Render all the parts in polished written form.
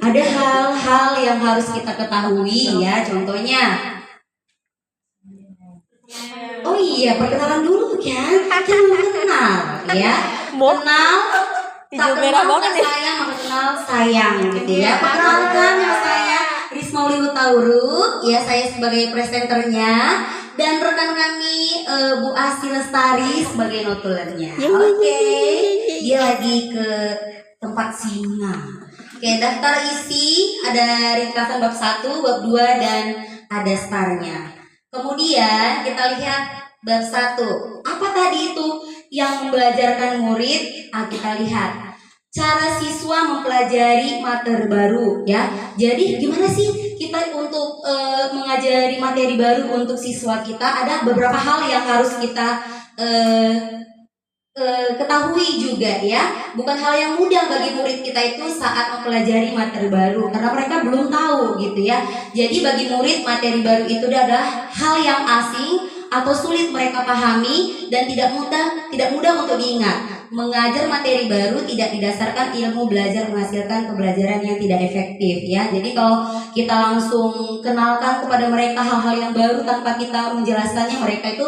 ada hal-hal yang harus kita ketahui ya. Contohnya, oh iya, perkenalan dulu kan. Kita belum kenal ya. Kenal, tak kenal tak sayang, maka kenal sayang gitu ya. Perkenalkan, nama saya Risma Uliwutauru, ya saya sebagai presenternya, dan rekan kami Bu Asi Lestari sebagai notulernya. Oke, dia lagi ke tempat singa. Oke, daftar isi ada ringkasan bab 1, bab 2, dan ada starnya. Kemudian kita lihat bab 1. Apa tadi itu yang membelajarkan murid? Kita lihat cara siswa mempelajari materi baru ya. Jadi gimana sih kita untuk mengajari materi baru untuk siswa kita? Ada beberapa hal yang harus kita ketahui juga ya. Bukan hal yang mudah bagi murid kita itu saat mempelajari materi baru, karena mereka belum tahu gitu ya. Jadi bagi murid materi baru itu adalah hal yang asing atau sulit mereka pahami dan tidak mudah untuk diingat. Mengajar materi baru tidak didasarkan ilmu belajar menghasilkan pembelajaran yang tidak efektif ya. Jadi kalau kita langsung kenalkan kepada mereka hal-hal yang baru tanpa kita menjelaskannya, mereka itu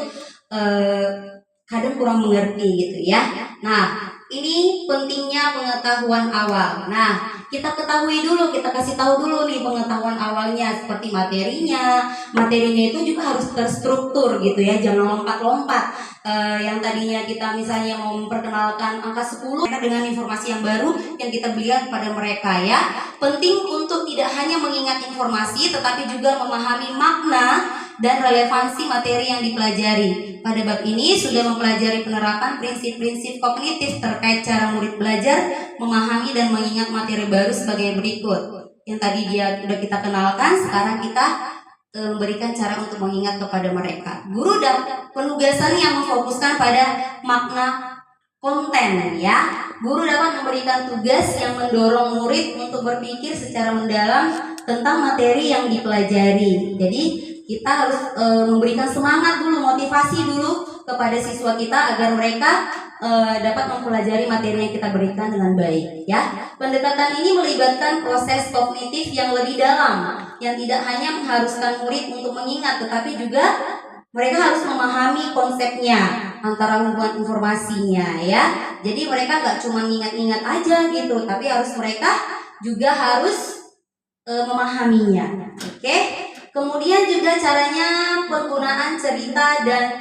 kadang kurang mengerti gitu ya. Nah, ini pentingnya pengetahuan awal. Nah, kita ketahui dulu, kita kasih tahu dulu nih pengetahuan awalnya seperti materinya. Materinya itu juga harus terstruktur gitu ya, jangan lompat-lompat. Yang tadinya kita misalnya mau memperkenalkan angka 10 dengan informasi yang baru yang kita berikan kepada mereka ya. Penting untuk tidak hanya mengingat informasi tetapi juga memahami makna dan relevansi materi yang dipelajari. Pada bab ini sudah mempelajari penerapan prinsip-prinsip kognitif terkait cara murid belajar, memahami dan mengingat materi baru sebagai berikut. Yang tadi dia sudah kita kenalkan, sekarang kita memberikan cara untuk mengingat kepada mereka. Guru dan penugasan yang memfokuskan pada makna konten ya. Guru dapat memberikan tugas yang mendorong murid untuk berpikir secara mendalam tentang materi yang dipelajari. Jadi kita harus memberikan semangat dulu, motivasi dulu kepada siswa kita agar mereka dapat mempelajari materi yang kita berikan dengan baik ya. Pendekatan ini melibatkan proses kognitif yang lebih dalam, yang tidak hanya mengharuskan murid untuk mengingat, tetapi juga mereka harus memahami konsepnya antara hubungan informasinya ya. Jadi mereka nggak cuma ingat-ingat aja gitu, tapi mereka juga harus memahaminya. Oke. Kemudian juga caranya penggunaan cerita dan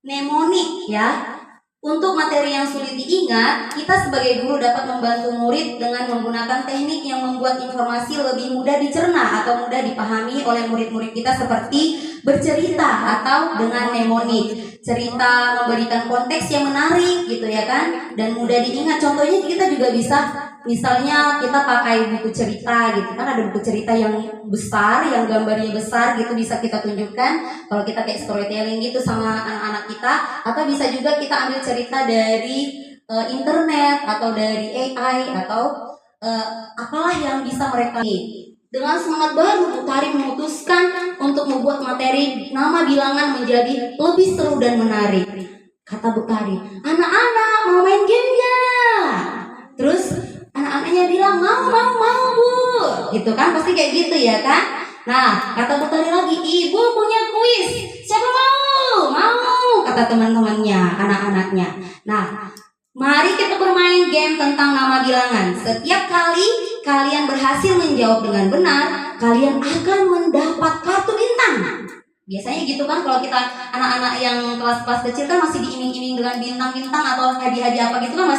mnemonik ya. Untuk materi yang sulit diingat, kita sebagai guru dapat membantu murid dengan menggunakan teknik yang membuat informasi lebih mudah dicerna atau mudah dipahami oleh murid-murid kita, seperti bercerita atau dengan mnemonik. Cerita memberikan konteks yang menarik gitu ya kan, dan mudah diingat. Contohnya kita juga bisa, misalnya kita pakai buku cerita gitu kan, ada buku cerita yang besar, yang gambarnya besar gitu, bisa kita tunjukkan kalau kita kayak storytelling gitu sama anak-anak kita. Atau bisa juga kita ambil cerita dari internet atau dari AI atau apalah yang bisa mereka. Dengan semangat baru, Bu Tari memutuskan untuk membuat materi nama bilangan menjadi lebih seru dan menarik. Kata Bu Tari, anak-anak mau main game gak? Terus anak-anaknya bilang mau Bu, gitu kan, pasti kayak gitu ya kan. Nah, kata Bu Tari lagi, ibu punya kuis, siapa mau, kata teman-temannya, anak-anaknya. Nah, mari kita bermain game tentang nama bilangan. Setiap kali kalian berhasil menjawab dengan benar, kalian akan mendapat kartu bintang. Biasanya gitu kan, kalau kita anak-anak yang kelas-kelas kecil kan masih diiming-iming dengan bintang-bintang atau hadiah-hadiah apa gitu kan,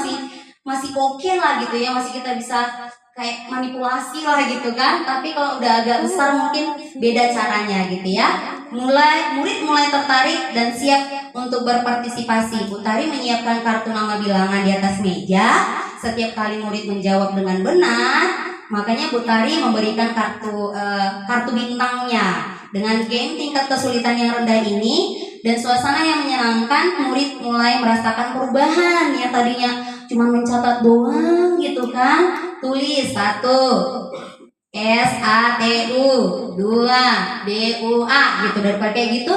masih oke lah gitu ya, masih kita bisa kayak manipulasi lah gitu kan. Tapi kalau udah agak besar mungkin beda caranya gitu ya. Murid mulai tertarik dan siap untuk berpartisipasi. Bu Tari menyiapkan kartu nama bilangan di atas meja. Setiap kali murid menjawab dengan benar, makanya Bu Tari memberikan kartu bintangnya. Dengan game tingkat kesulitan yang rendah ini dan suasana yang menyenangkan, murid mulai merasakan perubahan yang tadinya cuma mencatat doang gitu kan. Tulis 1 SATU, 2 DUA gitu. Daripada kayak gitu,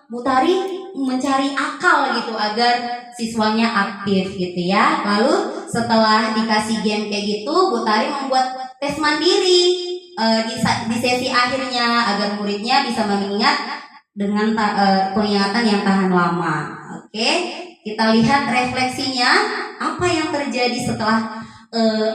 Bu Tari mencari akal gitu agar siswanya aktif gitu ya. Lalu setelah dikasih game kayak gitu, Bu Tari membuat tes mandiri di sesi akhirnya agar muridnya bisa mengingat dengan pengingatan yang tahan lama. Oke, kita lihat refleksinya apa yang terjadi setelah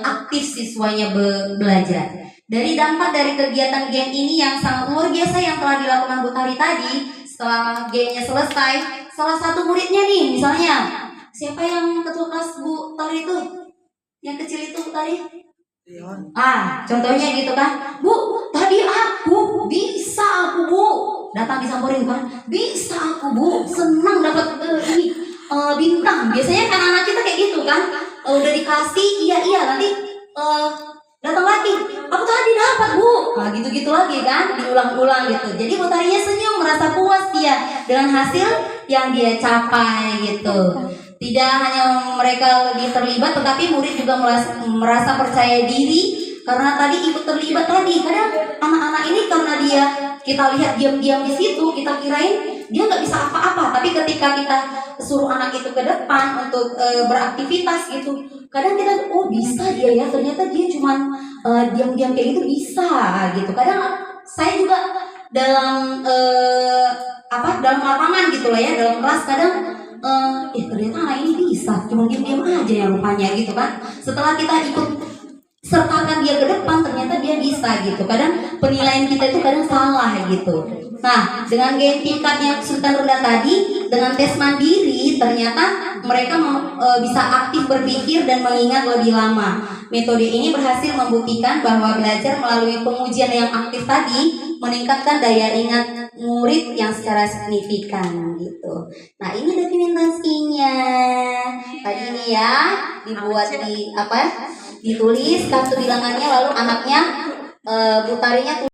aktif siswanya belajar. Dari dampak dari kegiatan game ini yang sangat luar biasa yang telah dilakukan Bu Tari tadi, setelah gamenya selesai, salah satu muridnya nih, misalnya siapa yang ketua kelas Bu Tari itu? Yang kecil itu Bu Tari? Contohnya gitu kan, Bu, tadi aku bisa aku Bu, datang disamperin kan, bisa aku Bu, senang dapat ini bintang. Biasanya kan anak kita kayak gitu kan, udah dikasih, iya nanti datang lagi, aku tadi dapat Bu, gitu-gitu lagi kan, diulang-ulang gitu. Jadi Bu Tarinya senyum, merasa puas dia dengan hasil yang dia capai gitu. Tidak hanya mereka lebih terlibat, tetapi murid juga merasa percaya diri karena tadi ikut terlibat tadi. Kadang anak-anak ini karena kita lihat diam-diam di situ, kita kirain dia nggak bisa apa-apa. Tapi ketika kita suruh anak itu ke depan untuk beraktivitas gitu, kadang kita bisa dia ya. Ternyata dia cuman diam-diam kayak gitu bisa gitu. Kadang saya juga dalam dalam lapangan gitu lah ya, dalam kelas kadang ternyata anak ini bisa, cuma diam-diam aja ya rupanya gitu kan. Setelah kita ikut sertakan dia ke depan, ternyata dia bisa gitu. Kadang penilaian kita itu kadang salah gitu. Nah, dengan gaya tingkat yang kesulitan rendah tadi, dengan tes mandiri, ternyata mereka bisa aktif berpikir dan mengingat lebih lama. Metode ini berhasil membuktikan bahwa belajar melalui pengujian yang aktif tadi meningkatkan daya ingat murid yang secara signifikan gitu. Nah, ini dokumentasinya. Tadi ini ya dibuat ditulis kartu bilangannya, lalu anaknya Bu Tarinya